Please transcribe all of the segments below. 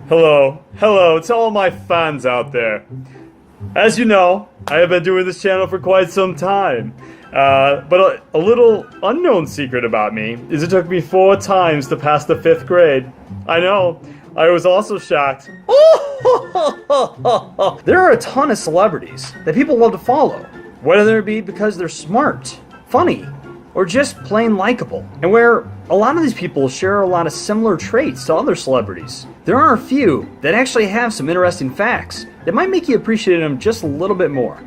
Hello to all my fans out there. As you know, I have been doing this channel for quite some time. But a little unknown secret about me is it took me 4 times to pass the 5th grade. I know, I was also shocked. There are a ton of celebrities that people love to follow, whether it be because they're smart, funny, or just plain likable. And where a lot of these people share a lot of similar traits to other celebrities, there are a few that actually have some interesting facts that might make you appreciate them just a little bit more.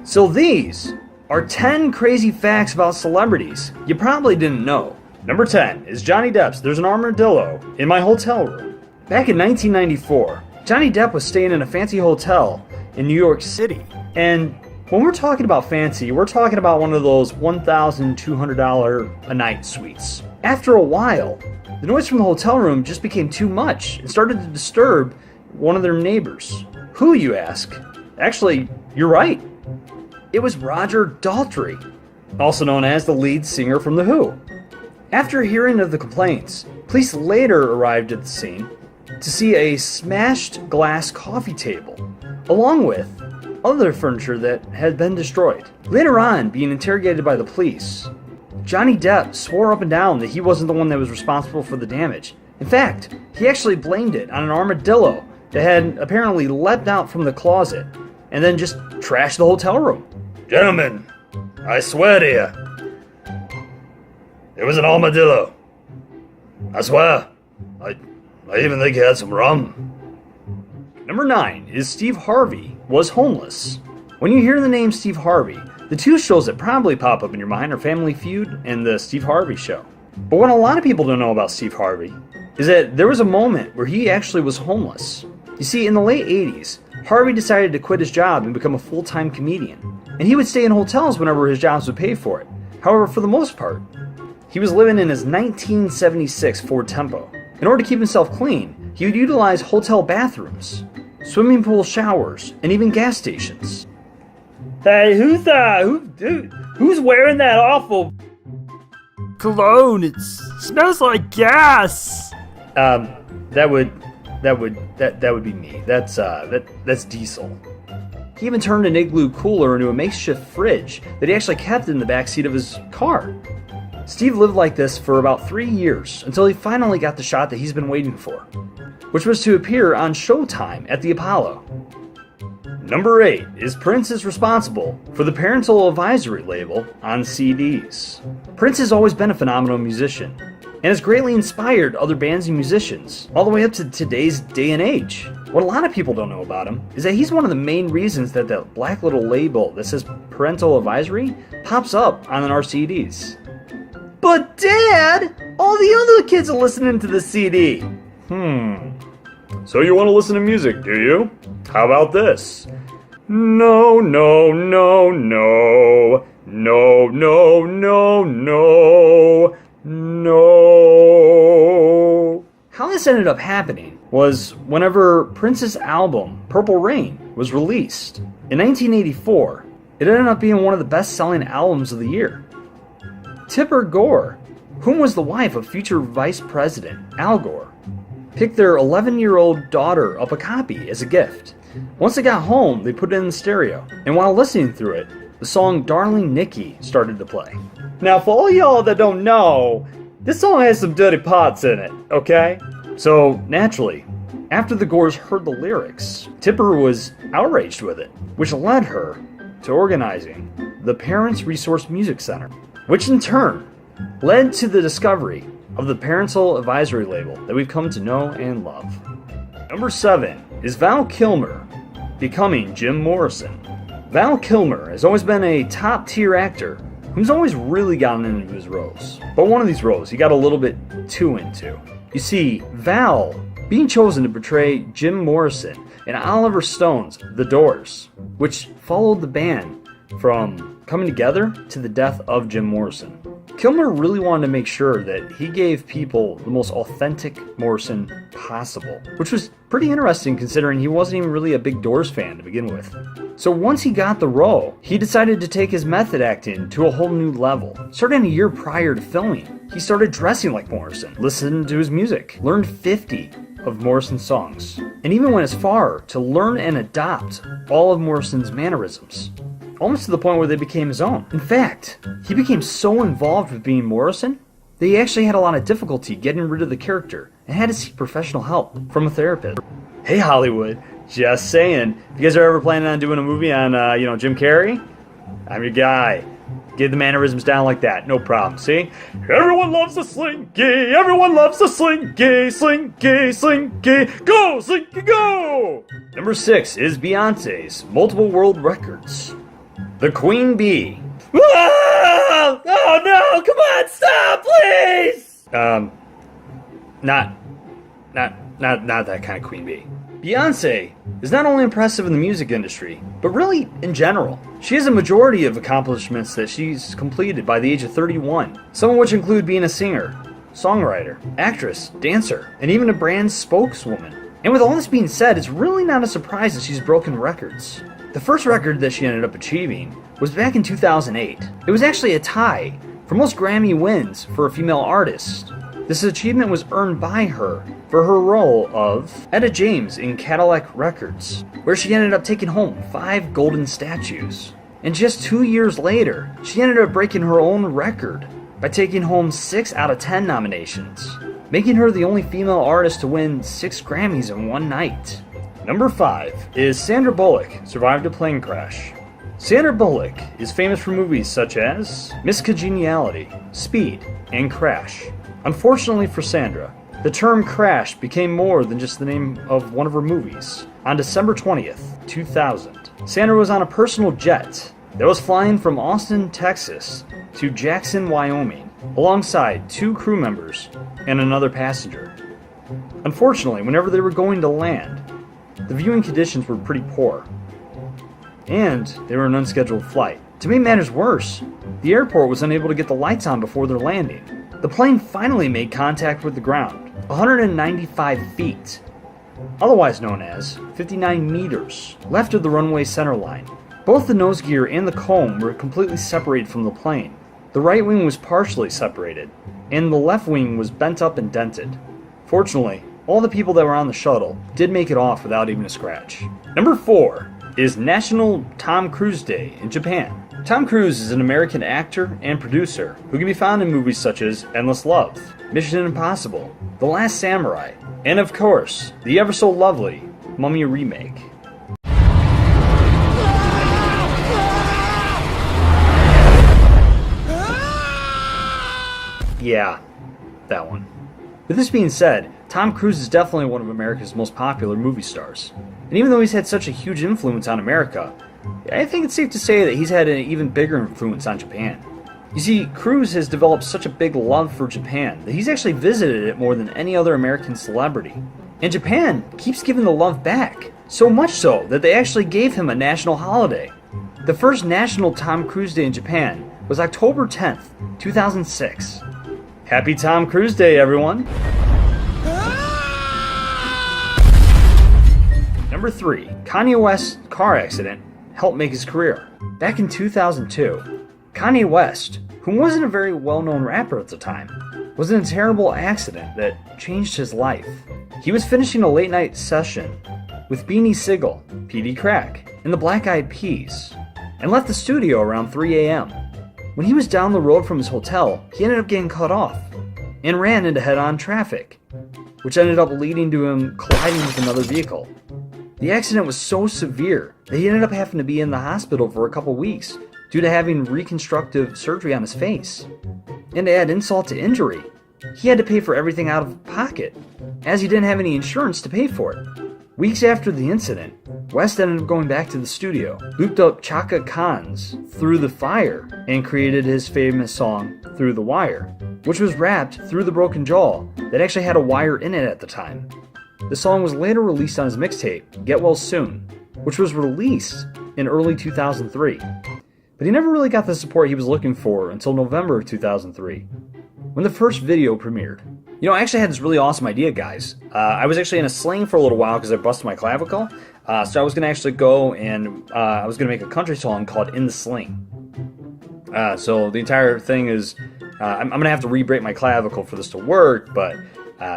So these are 10 crazy facts about celebrities you probably didn't know. Number 10 is Johnny Depp's "There's an armadillo in my hotel room." Back in 1994, Johnny Depp was staying in a fancy hotel in New York City. And when we're talking about fancy, we're talking about one of those $1,200 a night suites. After a while, the noise from the hotel room just became too much and started to disturb one of their neighbors. Who, you ask? Actually, you're right. It was Roger Daltrey, also known as the lead singer from The Who. After hearing of the complaints, police later arrived at the scene to see a smashed glass coffee table, along with other furniture that had been destroyed. Later on, being interrogated by the police, Johnny Depp swore up and down that he wasn't the one that was responsible for the damage. In fact, he actually blamed it on an armadillo that had apparently leapt out from the closet and then just trashed the hotel room. Gentlemen, I swear to you, it was an armadillo. I swear. I even think he had some rum. Number 9 is Steve Harvey was homeless. When you hear the name Steve Harvey, the two shows that probably pop up in your mind are Family Feud and The Steve Harvey Show. But what a lot of people don't know about Steve Harvey is that there was a moment where he actually was homeless. You see, in the late 80s, Harvey decided to quit his job and become a full-time comedian. And he would stay in hotels whenever his jobs would pay for it. However, for the most part, he was living in his 1976 Ford Tempo. In order to keep himself clean, he would utilize hotel bathrooms, swimming pool showers, and even gas stations. Hey, who's wearing that awful cologne? It smells like gas. That would be me. That's Diesel. He even turned an igloo cooler into a makeshift fridge that he actually kept in the backseat of his car. Steve lived like this for about 3 years until he finally got the shot that he's been waiting for, which was to appear on Showtime at the Apollo. Number 8 is Prince is responsible for the parental advisory label on CDs. Prince has always been a phenomenal musician and has greatly inspired other bands and musicians all the way up to today's day and age. What a lot of people don't know about him is that he's one of the main reasons that the black little label that says parental advisory pops up on our CDs. But Dad, all the other kids are listening to the CD. So you want to listen to music, do you? How about this? No, no, no, no. No, no, no, no. No. How this ended up happening was whenever Prince's album, Purple Rain, was released. In 1984, it ended up being one of the best-selling albums of the year. Tipper Gore, whom was the wife of future Vice President Al Gore, picked their 11-year-old daughter up a copy as a gift. Once they got home, they put it in the stereo, and while listening through it, the song Darling Nikki started to play. Now, for all y'all that don't know, this song has some dirty parts in it, okay? So, naturally, after the Gores heard the lyrics, Tipper was outraged with it, which led her to organizing the Parents Resource Music Center, which in turn led to the discovery of the parental advisory label that we've come to know and love. Number 7 is Val Kilmer becoming Jim Morrison. Val Kilmer has always been a top-tier actor who's always really gotten into his roles. But one of these roles he got a little bit too into. You see, Val being chosen to portray Jim Morrison in Oliver Stone's The Doors, which followed the band from coming together to the death of Jim Morrison. Kilmer really wanted to make sure that he gave people the most authentic Morrison possible, which was pretty interesting considering he wasn't even really a big Doors fan to begin with. So once he got the role, he decided to take his method acting to a whole new level. Starting a year prior to filming, he started dressing like Morrison, listened to his music, learned 50 of Morrison's songs, and even went as far to learn and adopt all of Morrison's mannerisms, almost to the point where they became his own. In fact, he became so involved with being Morrison that he actually had a lot of difficulty getting rid of the character and had to seek professional help from a therapist. Hey Hollywood, just saying, if you guys are ever planning on doing a movie on, Jim Carrey, I'm your guy. Get the mannerisms down like that, no problem, see? Everyone loves a slinky, everyone loves a slinky, slinky, slinky, go, slinky, go! Number 6 is Beyonce's multiple world records. The Queen Bee. Ah! Oh no, come on, stop, please! Not that kind of Queen Bee. Beyonce is not only impressive in the music industry, but really in general. She has a majority of accomplishments that she's completed by the age of 31, some of which include being a singer, songwriter, actress, dancer, and even a brand spokeswoman. And with all this being said, it's really not a surprise that she's broken records. The first record that she ended up achieving was back in 2008. It was actually a tie for most Grammy wins for a female artist. This achievement was earned by her for her role of Etta James in Cadillac Records, where she ended up taking home 5 golden statues. And just 2 years later, she ended up breaking her own record by taking home 6 out of 10 nominations, making her the only female artist to win 6 Grammys in one night. Number 5 is Sandra Bullock survived a plane crash. Sandra Bullock is famous for movies such as Miss Congeniality, Speed, and Crash. Unfortunately for Sandra, the term crash became more than just the name of one of her movies. On December 20th, 2000, Sandra was on a personal jet that was flying from Austin, Texas to Jackson, Wyoming, alongside 2 crew members and another passenger. Unfortunately, whenever they were going to land, the viewing conditions were pretty poor, and they were an unscheduled flight. To make matters worse, the airport was unable to get the lights on before their landing. The plane finally made contact with the ground, 195 feet, otherwise known as 59 meters, left of the runway center line. Both the nose gear and the comb were completely separated from the plane. The right wing was partially separated, and the left wing was bent up and dented. Fortunately, all the people that were on the shuttle did make it off without even a scratch. Number 4 is National Tom Cruise Day in Japan. Tom Cruise is an American actor and producer who can be found in movies such as Endless Love, Mission Impossible, The Last Samurai, and of course, the ever so lovely Mummy remake. Yeah, that one. With this being said, Tom Cruise is definitely one of America's most popular movie stars. And even though he's had such a huge influence on America, I think it's safe to say that he's had an even bigger influence on Japan. You see, Cruise has developed such a big love for Japan that he's actually visited it more than any other American celebrity. And Japan keeps giving the love back, so much so that they actually gave him a national holiday. The first National Tom Cruise Day in Japan was October 10th, 2006. Happy Tom Cruise Day, everyone! Number 3, Kanye West's car accident helped make his career. Back in 2002, Kanye West, who wasn't a very well-known rapper at the time, was in a terrible accident that changed his life. He was finishing a late-night session with Beanie Sigel, P.D. Crack, and the Black Eyed Peas, and left the studio around 3 a.m. When he was down the road from his hotel, he ended up getting cut off and ran into head-on traffic, which ended up leading to him colliding with another vehicle. The accident was so severe that he ended up having to be in the hospital for a couple weeks due to having reconstructive surgery on his face. And to add insult to injury, he had to pay for everything out of pocket, as he didn't have any insurance to pay for it. Weeks after the incident, West ended up going back to the studio, looped up Chaka Khan's Through the Fire, and created his famous song, Through the Wire, which was rapped through the broken jaw that actually had a wire in it at the time. The song was later released on his mixtape, Get Well Soon, which was released in early 2003. but he never really got the support he was looking for until November of 2003, when the first video premiered. You know, I actually had this really awesome idea, guys. I was actually in a sling for a little while because I busted my clavicle, so I was going to actually go and I was going to make a country song called In the Sling. So the entire thing is, I'm going to have to re-break my clavicle for this to work, but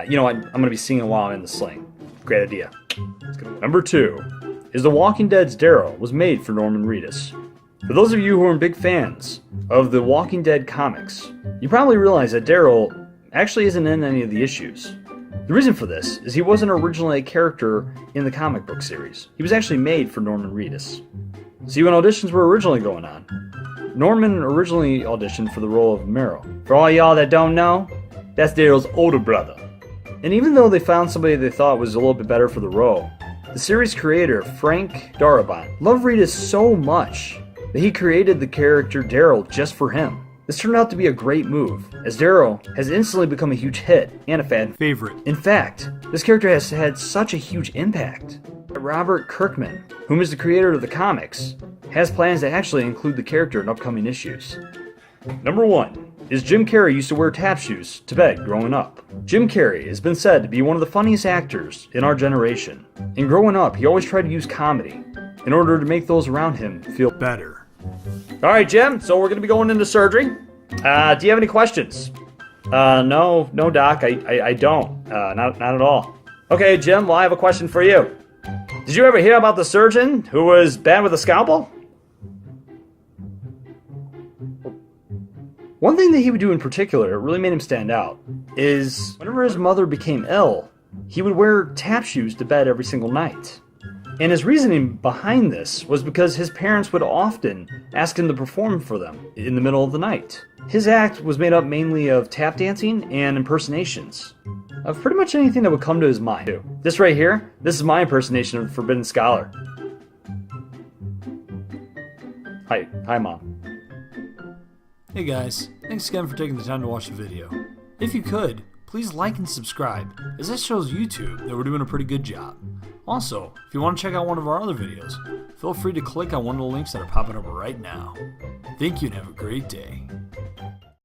you know what, I'm going to be singing while I'm in the sling. Great idea. Number 2 is The Walking Dead's Daryl was made for Norman Reedus. For those of you who are big fans of the Walking Dead comics, you probably realize that Daryl actually isn't in any of the issues. The reason for this is he wasn't originally a character in the comic book series. He was actually made for Norman Reedus. See, when auditions were originally going on, Norman originally auditioned for the role of Merrill. For all y'all that don't know, that's Daryl's older brother. And even though they found somebody they thought was a little bit better for the role, the series creator, Frank Darabont, loved Reedus so much that he created the character Daryl just for him. This turned out to be a great move, as Daryl has instantly become a huge hit and a fan favorite. In fact, this character has had such a huge impact that Robert Kirkman, whom is the creator of the comics, has plans to actually include the character in upcoming issues. Number 1 is Jim Carrey used to wear tap shoes to bed growing up. Jim Carrey has been said to be one of the funniest actors in our generation. And growing up, he always tried to use comedy in order to make those around him feel better. Alright, Jim, so we're going to be going into surgery. Do you have any questions? No, Doc, I don't. Not at all. Okay, Jim, well, I have a question for you. Did you ever hear about the surgeon who was bad with a scalpel? One thing that he would do in particular, it really made him stand out, is whenever his mother became ill, he would wear tap shoes to bed every single night. And his reasoning behind this was because his parents would often ask him to perform for them in the middle of the night. His act was made up mainly of tap dancing and impersonations of pretty much anything that would come to his mind. This right here, this is my impersonation of the Forbidden Scholar. Hi, Mom. Hey guys, thanks again for taking the time to watch the video. If you could, please like and subscribe, as that shows YouTube that we're doing a pretty good job. Also, if you want to check out one of our other videos, feel free to click on one of the links that are popping up right now. Thank you and have a great day.